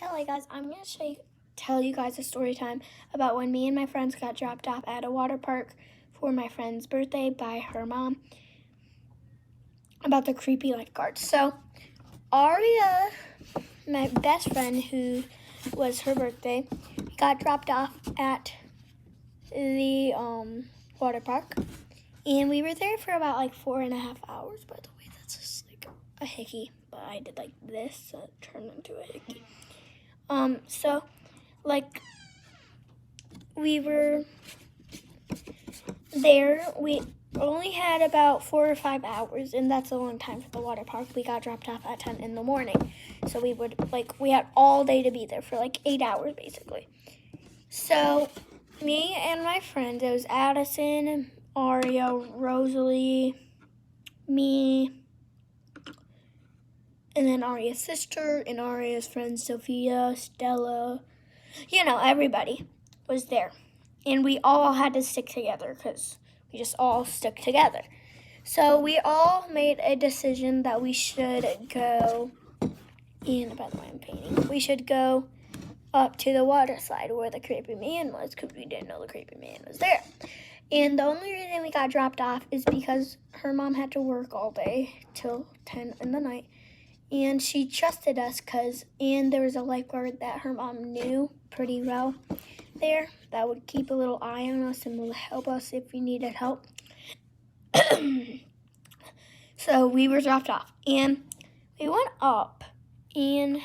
Hello guys, I'm going to tell you guys a story time about when me and my friends got dropped off at a water park for my friend's birthday by her mom about the creepy lifeguard. So Aria, my best friend who was her birthday, got dropped off at the water park, and we were there for about like 4.5 hours. By the way, that's just like a hickey, but I did like this, so it turned into a hickey. So, like, we were there. We only had about 4 or 5 hours, and that's a long time for the water park. We got dropped off at 10 in the morning. So we had all day to be there for like 8 hours, basically. So, me and my friends, it was Addison, Aria, Rosalie, me, and then Aria's sister, and Aria's friends, Sophia, Stella, everybody was there. And we all had to stick together because we just all stuck together. So we all made a decision that we should go, and by the way, I'm painting. We should go up to the water slide where the creepy man was because we didn't know the creepy man was there. And the only reason we got dropped off is because her mom had to work all day till 10 in the night. And she trusted us and there was a lifeguard that her mom knew pretty well there that would keep a little eye on us and will help us if we needed help. So we were dropped off, and we went up, and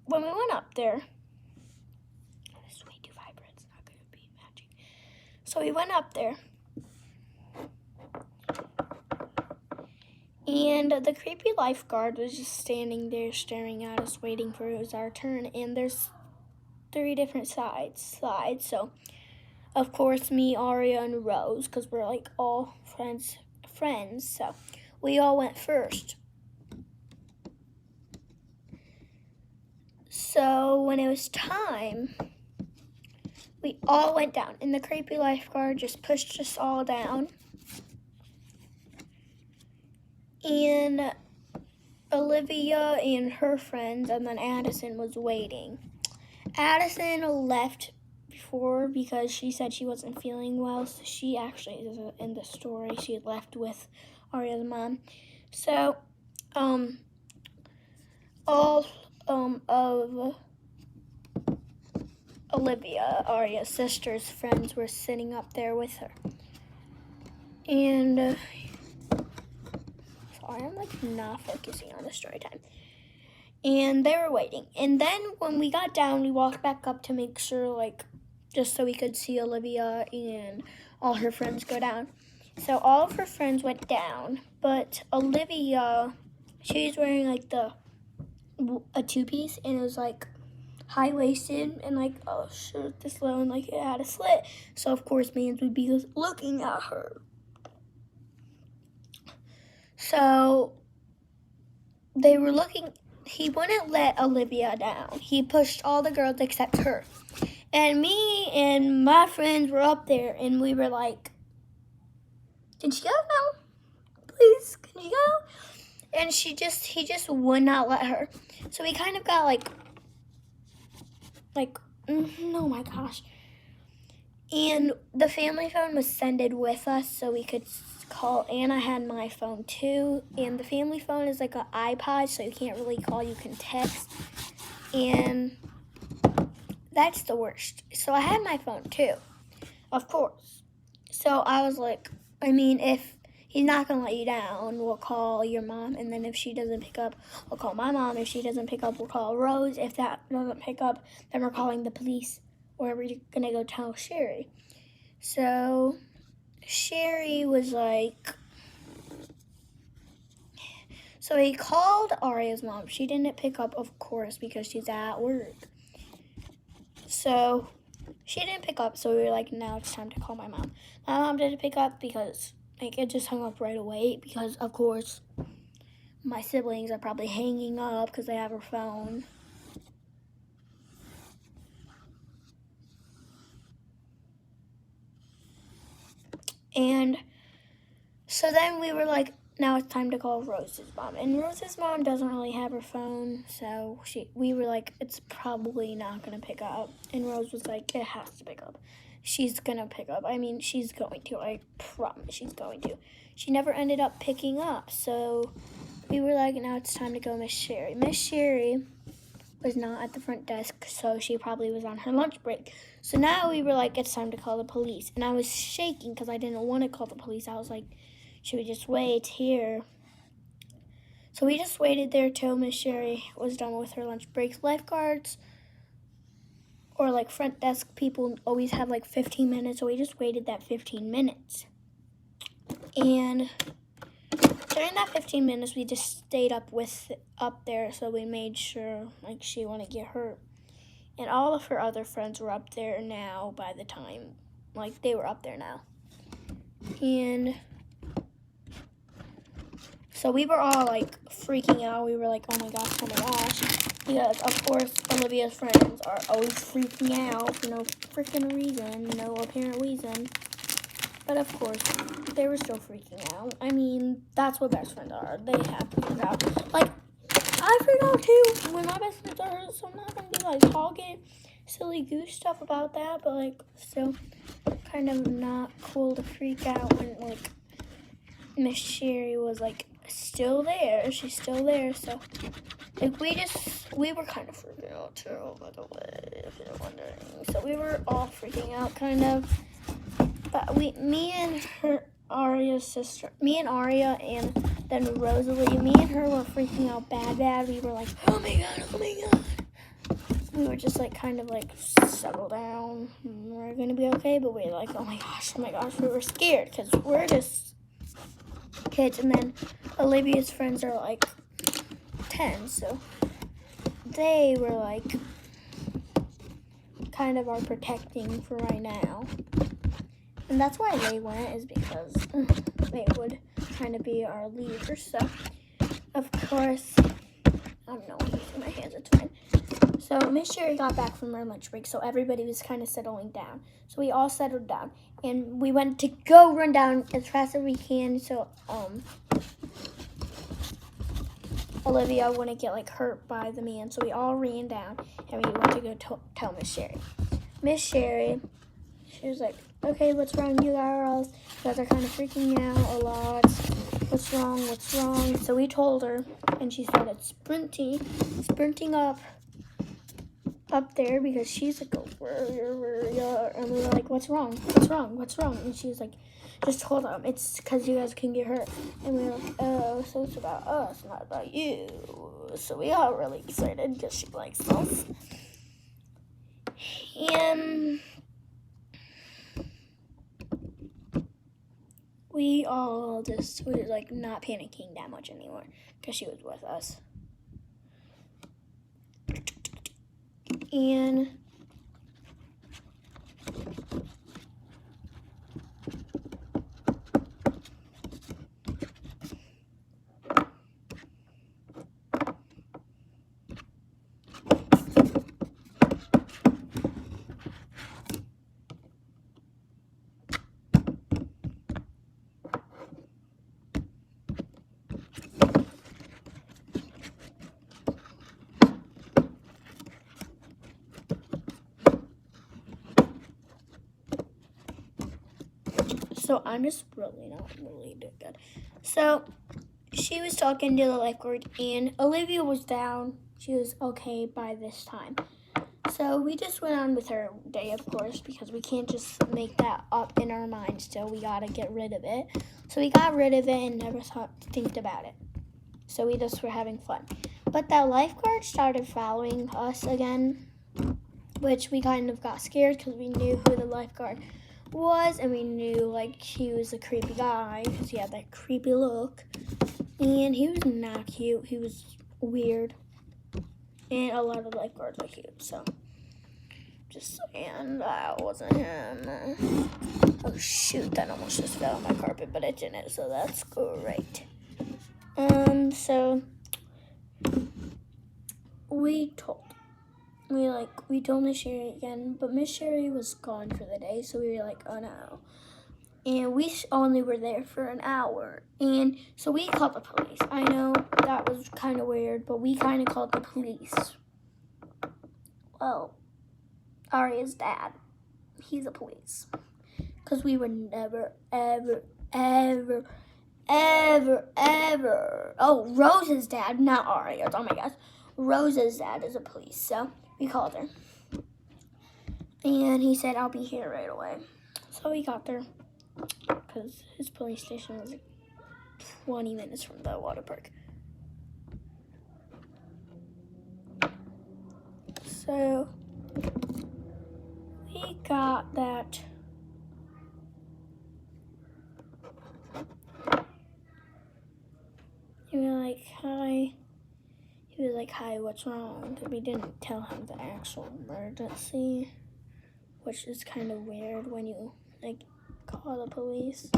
when we went up there, this is way too vibrant, it's not going to be matching. So we went up there, and the creepy lifeguard was just standing there staring at us, waiting for it was our turn, and there's 3 different slides. So, of course, me, Aria, and Rose, because we're like all friends. So we all went first. So when it was time, we all went down, and the creepy lifeguard just pushed us all down. And Olivia and her friends, and then Addison was waiting. Addison left before because she said she wasn't feeling well. So she actually is in the story. She left with Aria's mom. So, all of Olivia, Aria's sister's friends, were sitting up there with her. And sorry, I'm like not focusing on the story time. And they were waiting. And then when we got down, we walked back up to make sure, just so we could see Olivia and all her friends go down. So all of her friends went down, but Olivia, she was wearing a 2-piece, and it was high-waisted and a shirt this low, and it had a slit. So of course mans would be looking at her. So they were looking. He wouldn't let Olivia down. He pushed all the girls except her. And me and my friends were up there, and we were like, can she go now? Please, can she go? And he just would not let her. So we kind of got oh my gosh. And the family phone was sended with us so we could call. Anna had my phone too. And the family phone is like an iPod, so you can't really call, you can text. And that's the worst. So I had my phone too, of course. So I was like, if he's not going to let you down, we'll call your mom. And then if she doesn't pick up, we'll call my mom. If she doesn't pick up, we'll call Rose. If that doesn't pick up, then we're calling the police, or we're going to go tell Sherry. So Sherry was so he called Aria's mom. She didn't pick up, of course, because she's at work. So she didn't pick up, so we were like, now it's time to call my mom. My mom didn't pick up because it just hung up right away because, of course, my siblings are probably hanging up because they have her phone. And so then we were like, now it's time to call Rose's mom. And Rose's mom doesn't really have her phone, so we were like, it's probably not gonna pick up. And Rose was like, it has to pick up. She's gonna pick up. I mean, she's going to. I promise she's going to. She never ended up picking up, so we were like, now it's time to go Miss Sherry. Miss Sherry was not at the front desk, so she probably was on her lunch break. So now we were like, it's time to call the police. And I was shaking because I didn't want to call the police. I was like, should we just wait here? So we just waited there till Miss Sherry was done with her lunch breaks. Lifeguards or like front desk people always have like 15 minutes, so we just waited that 15 minutes. And during that 15 minutes, we just stayed up there, so we made sure like she wouldn't get hurt. And all of her other friends were up there now by the time, like they were up there now. And so we were all like freaking out. We were like, oh my gosh, because of course Olivia's friends are always freaking out for no freaking reason, no apparent reason. But of course, they were still freaking out. I mean, that's what best friends are. They have to freak out. Like, I freak out too when my best friends are hurt, so I'm not going to be like talking silly goose stuff about that, but like, still kind of not cool to freak out when like Miss Sherry was like still there. She's still there, so like we were kind of freaking out too, by the way, if you're wondering. So we were all freaking out kind of. But me and Aria's sister, me and Aria and then Rosalie, me and her were freaking out bad. We were like, oh my god. We were just like kind of like settle down. We're gonna be okay, but we were like, oh my gosh. We were scared because we're just kids. And then Olivia's friends are like 10, so they were like kind of are protecting for right now. And that's why they went, is because they would kind of be our leaders. So, of course, I'm not using my hands, it's fine. So, Miss Sherry got back from her lunch break, so everybody was kind of settling down. So, we all settled down, and we went to go run down as fast as we can, so, Olivia wouldn't get, like, hurt by the man. So, we all ran down, and we went to go tell Miss Sherry. Miss Sherry, she was like, okay, what's wrong, you guys? You guys are kind of freaking out a lot. What's wrong? So we told her, and she started sprinting up there because she's like, and we were like, what's wrong? And she was like, just hold on, it's because you guys can get hurt. And we were like, oh, so it's about us, not about you. So we got really excited because she likes us. And we were like not panicking that much anymore because she was with us. And so I'm just really not really doing good. So she was talking to the lifeguard, and Olivia was down. She was okay by this time. So we just went on with her day, of course, because we can't just make that up in our minds still. We got to get rid of it. So we got rid of it and never think about it. So we just were having fun. But that lifeguard started following us again, which we kind of got scared because we knew who the lifeguard was, and we knew like he was a creepy guy because he had that creepy look, and he was not cute. He was weird, and a lot of lifeguards are cute, so just saying that wasn't him. Oh shoot, that almost just fell on my carpet, but it didn't, so that's great. So we told Miss Sherry again, but Miss Sherry was gone for the day, so we were like, oh no. And we only were there for an hour. And so we called the police. I know that was kind of weird, but we kind of called the police. Well, Arya's dad, he's a police. Because we were never, ever, ever, ever, ever. Oh, Rose's dad, not Arya's. Oh my gosh. Rose's dad is a police. So we called her. And he said, I'll be here right away. So we got there. Because his police station was like 20 minutes from the water park. So we got that. We were like, hi. He was like, hi, what's wrong? But we didn't tell him the actual emergency, which is kind of weird when you like call the police.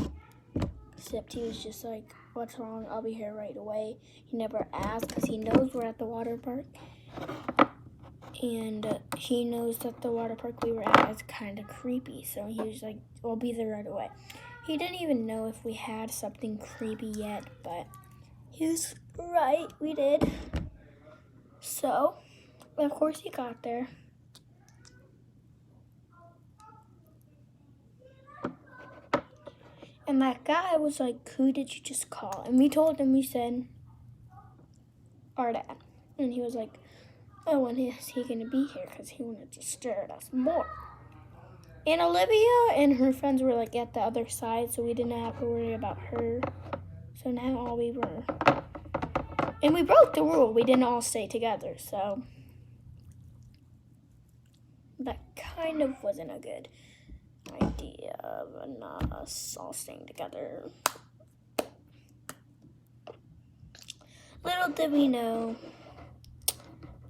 Except he was just like, what's wrong? I'll be here right away. He never asked because he knows we're at the water park. And he knows that the water park we were at is kind of creepy. So he was like, I'll be there right away. He didn't even know if we had something creepy yet, but he was right, we did. So, of course he got there. And that guy was like, who did you just call? And we told him, we said, our dad. And he was like, oh, when is he going to be here? Because he wanted to stare at us more. And Olivia and her friends were like at the other side, so we didn't have to worry about her. So now all we were. And we broke the rule. We didn't all stay together, so that kind of wasn't a good idea of not us all staying together. Little did we know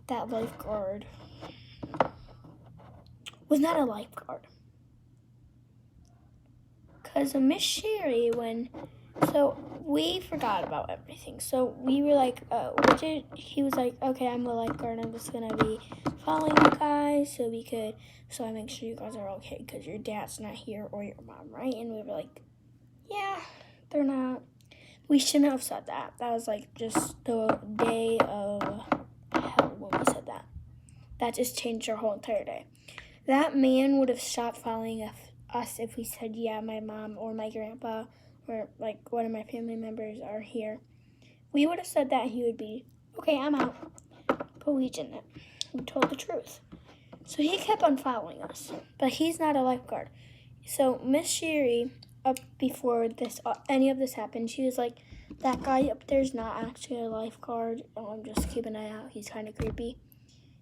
that lifeguard was not a lifeguard. Because Miss Sherry, so we forgot about everything. So we were like, he was like, okay, I'm a lifeguard. I'm just going to be following you guys so I make sure you guys are okay because your dad's not here or your mom, right? And we were like, yeah, they're not. We shouldn't have said that. That was like just the day of hell when we said that. That just changed our whole entire day. That man would have stopped following us if we said, yeah, my mom or my grandpa or like one of my family members are here. We would have said that and he would be, okay, I'm out. But we didn't. We told the truth. So he kept on following us. But he's not a lifeguard. So Miss Sherry, up before any of this happened, she was like, that guy up there is not actually a lifeguard. Just keep an eye out. He's kind of creepy.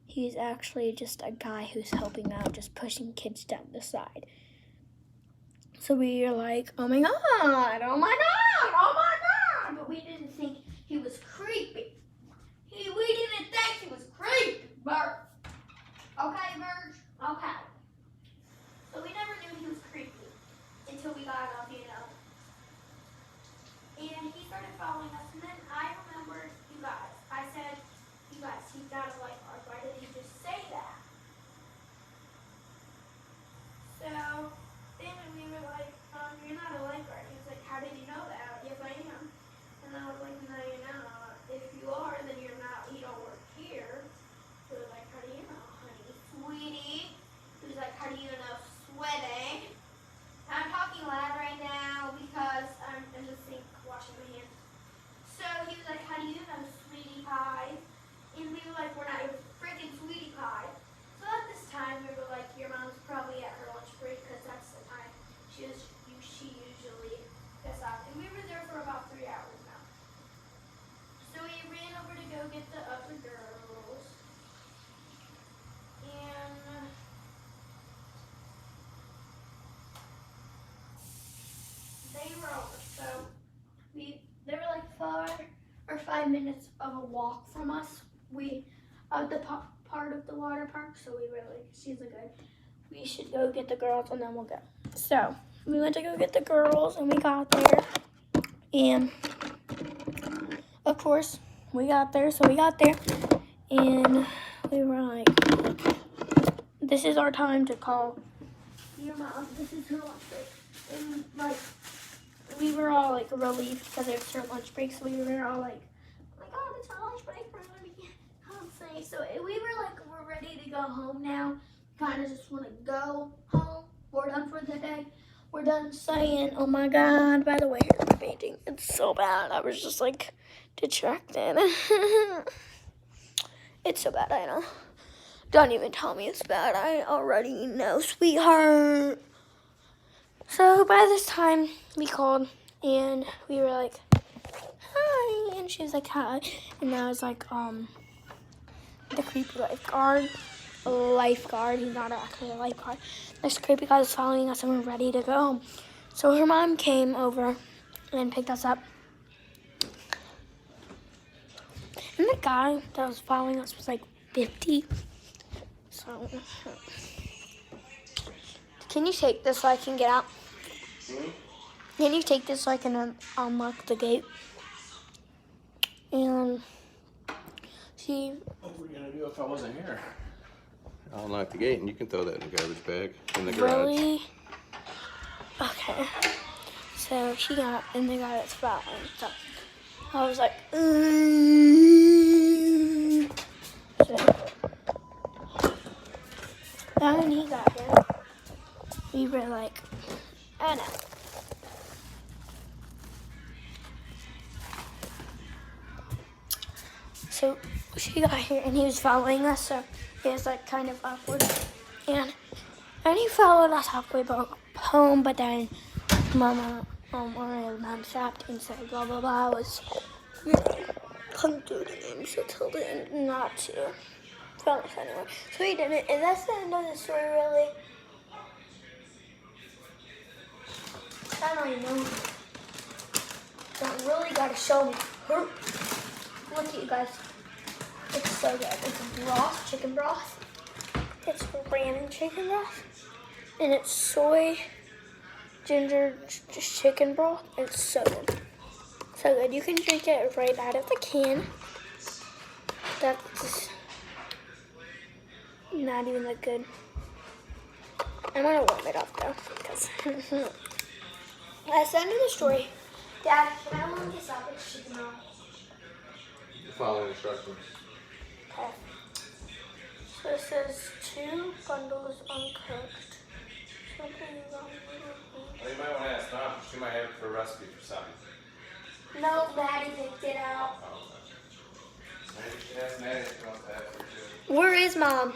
He's actually just a guy who's helping out, just pushing kids down the side. So we were like, oh my God, oh my God, oh my God. But we didn't think he was creepy. We didn't think he was creepy, Bert. Okay, Bert? Okay. So we never knew he was creepy until we got up, And he started following us, and then I remembered, you guys, I said, you guys, he's not a lifeguard. Why did he just say that? So then we were like, you're not a lifeguard. He was like, how did you know that? Yes, I am. And I was like, no, you're not. If you are, then you're not. You don't work here. So he was like, how do you know, honey? Sweetie. He was like, how do you know, sweaty? I'm talking loud right now because I'm just washing my hands. So he was like, how do you know, sweetie pie? And we were like, we're not your freaking sweetie pie. So at this time, we were like, your mom's probably at her lunch break because that's the time she usually gets out. And we were there for about 3 hours now. So we ran over to go get the other girls. And they were over. So they were like 4 or 5 minutes of a walk from us. The part of the water park. So we were like, she's like, we should go get the girls and then we'll go. So we went to go get the girls and we got there. And of course we got there. So we got there and we were like, this is our time to call your mom. This is her lunch break. And like we were all like relieved because it was our lunch break, so we were all like, oh my god, it's our lunch break, we're gonna be home safe. So we were like, we're ready to go home now. Kind of just want to go home. We're done for the day. We're done saying, oh my god, by the way, here's my painting. It's so bad. I was just like distracted. It's so bad, I know. Don't even tell me it's bad. I already know, sweetheart. So by this time, we called and we were like, hi. And she was like, hi. And I was like, the creepy lifeguard. He's not actually a lifeguard. This creepy guy was following us and we're ready to go. So her mom came over and picked us up. And the guy that was following us was like 50. So, can you take this so I can get out? Can you take this so I can unlock the gate? And she... What were we going to do if I wasn't here? I'll unlock the gate and you can throw that in the garbage bag in the garage. Really? Okay. So she got in the guy that's following. So I was like, So then when he got here, we were like, I know. So she got here and he was following us, so it was like kind of awkward. And he followed us halfway back home, but then Mama, or Mom stopped and said blah blah blah. I was couldn't do the game, so told him not to. Felt like anyway. So he didn't, and that's the end of the story, really. I don't even know. That really gotta show me. Look at you guys. It's so good. It's broth, chicken broth. It's ramen chicken broth. And it's soy, ginger, chicken broth. It's so good. So good. You can drink it right out of the can. That's not even that good. I'm gonna warm it up though, because that's the end of the story. Dad, can I warm this up? It's chicken broth. Follow instructions. Okay. So it says 2 bundles uncooked. Well, you might want to ask Mom. She might have it for a recipe for something. No, Maddie picked it out. Oh, okay. Maybe she has Maddie if she wants to have it for too. Where is Mom?